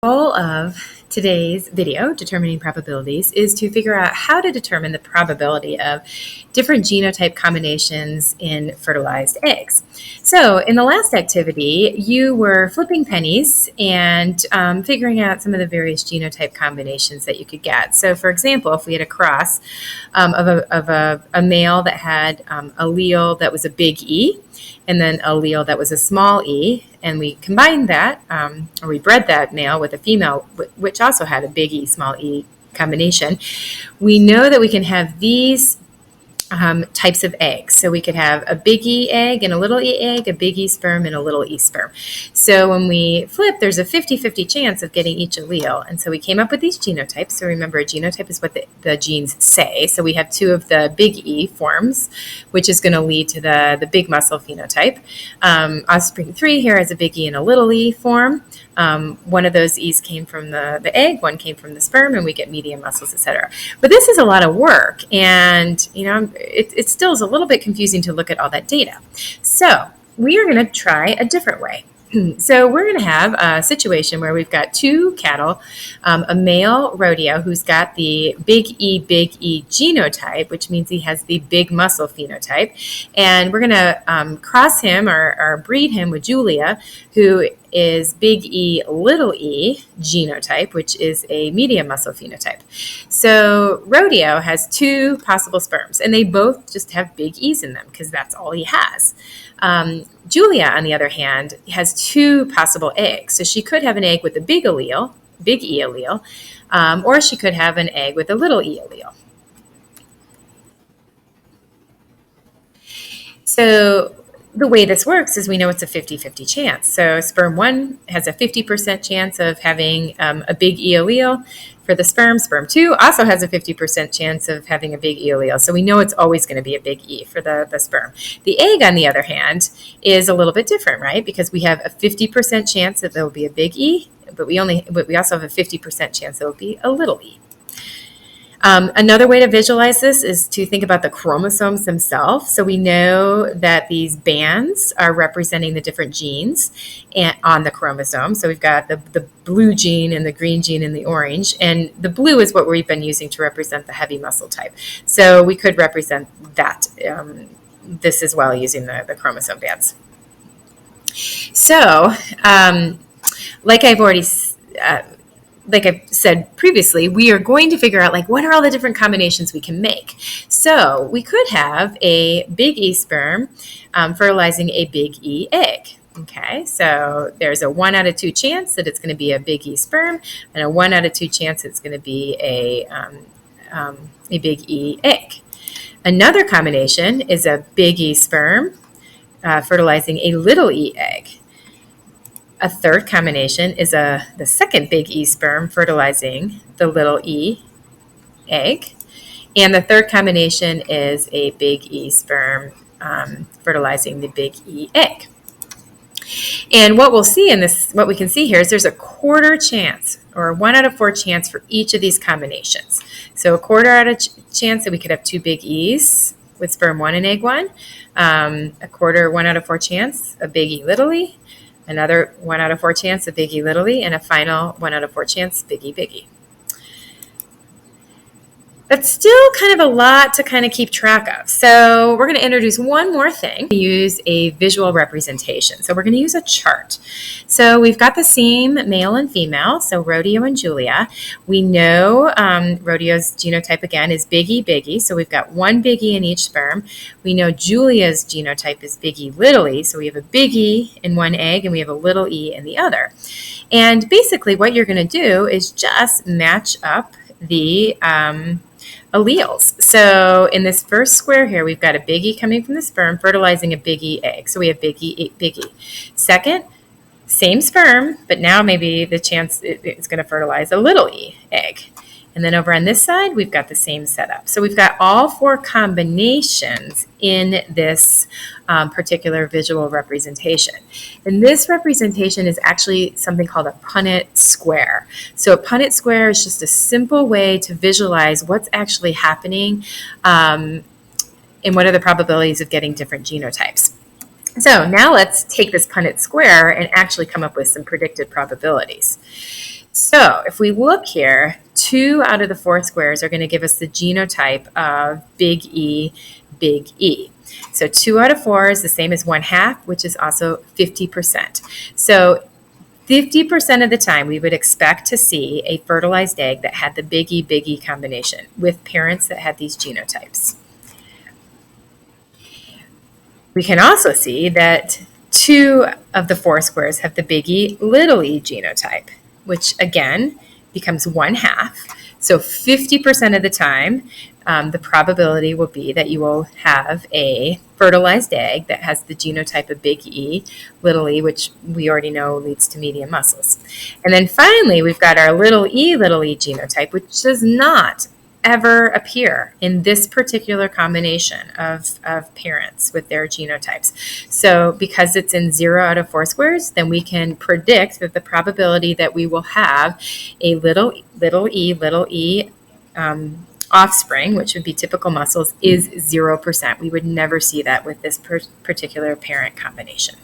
Goal of today's video, Determining Probabilities, is to figure out how to determine the probability of different genotype combinations in fertilized eggs. So in the last activity, you were flipping pennies and figuring out some of the various genotype combinations that you could get. So for example, if we had a cross of a male that had allele that was a big E, and then allele that was a small e, and we combined that, or we bred that male with a female, which also had a big E, small e combination, we know that we can have these types of eggs. So we could have a big E egg and a little E egg, a big E sperm and a little E sperm. So when we flip, there's a 50-50 chance of getting each allele. And so we came up with these genotypes. So remember, a genotype is what the genes say. So we have two of the big E forms, which is going to lead to the big muscle phenotype. Offspring 3 here has a big E and a little E form. One of those E's came from the egg, one came from the sperm, and we get medium muscles, etc. But this is a lot of work, and it still is a little bit confusing to look at all that data. So we are going to try a different way. So we're going to have a situation where we've got two cattle, a male rodeo who's got the big E genotype, which means he has the big muscle phenotype. And we're going to cross him or breed him with Julia, who is big E, little e genotype, which is a medium muscle phenotype. So rodeo has two possible sperms, and they both just have big E's in them because that's all he has. Julia, on the other hand, has two possible eggs. So she could have an egg with a big allele, big E allele, or she could have an egg with a little E allele. So the way this works is we know it's a 50-50 chance. So sperm 1 has a 50% chance of having a big E allele. For the sperm 2 also has a 50% chance of having a big E allele. So we know it's always going to be a big E for the sperm. The egg, on the other hand, is a little bit different, right? Because we have a 50% chance that there will be a big E, but we also have a 50% chance there will be a little e. Another way to visualize this is to think about the chromosomes themselves. So we know that these bands are representing the different genes on the chromosome. So we've got the blue gene and the green gene and the orange. And the blue is what we've been using to represent the heavy muscle type. So we could represent that, this as well, using the chromosome bands. So like I've said previously, we are going to figure out what are all the different combinations we can make. So we could have a big E sperm fertilizing a big E egg. Okay, so there's a 1 out of 2 chance that it's going to be a big E sperm, and a 1 out of 2 chance it's going to be a big E egg. Another combination is a big E sperm fertilizing a little E egg. A third combination is the second big E sperm fertilizing the little E egg. And the third combination is a big E sperm fertilizing the big E egg. And what we'll see what we can see here is there's a quarter chance, or a 1 out of 4 chance for each of these combinations. So a quarter out of chance that we could have two big E's with sperm 1 and egg 1. A quarter 1 out of 4 chance, a big E little e. Another 1 out of 4 chance of big E little e, and a final 1 out of 4 chance big E. That's still kind of a lot to kind of keep track of. So we're going to introduce one more thing. We use a visual representation. So we're going to use a chart. So we've got the same male and female, so Rodeo and Julia. We know Rodeo's genotype, again, is big E, so we've got one big E in each sperm. We know Julia's genotype is big E, little e, so we have a big E in one egg and we have a little e in the other. And basically what you're going to do is just match up the alleles. So in this first square here, we've got a big E coming from the sperm fertilizing a big E egg. So we have big E. Second, same sperm, but now maybe the chance it's going to fertilize a little E egg. And then over on this side, we've got the same setup. So we've got all 4 combinations in this particular visual representation. And this representation is actually something called a Punnett square. So a Punnett square is just a simple way to visualize what's actually happening and what are the probabilities of getting different genotypes. So now let's take this Punnett square and actually come up with some predicted probabilities. So if we look here, 2 out of the 4 squares are going to give us the genotype of big E, big E. So 2 out of 4 is the same as 1/2, which is also 50%. So 50% of the time, we would expect to see a fertilized egg that had the big E combination with parents that had these genotypes. We can also see that 2 of the 4 squares have the big E, little e genotype, which again becomes 1/2. So 50% of the time, the probability will be that you will have a fertilized egg that has the genotype of big E, little e, which we already know leads to medium muscles. And then finally, we've got our little e genotype, which does not ever appear in this particular combination of parents with their genotypes. So because it's in 0 out of 4 squares, then we can predict that the probability that we will have a little e offspring, which would be typical muscles, is 0%. We would never see that with this particular parent combination.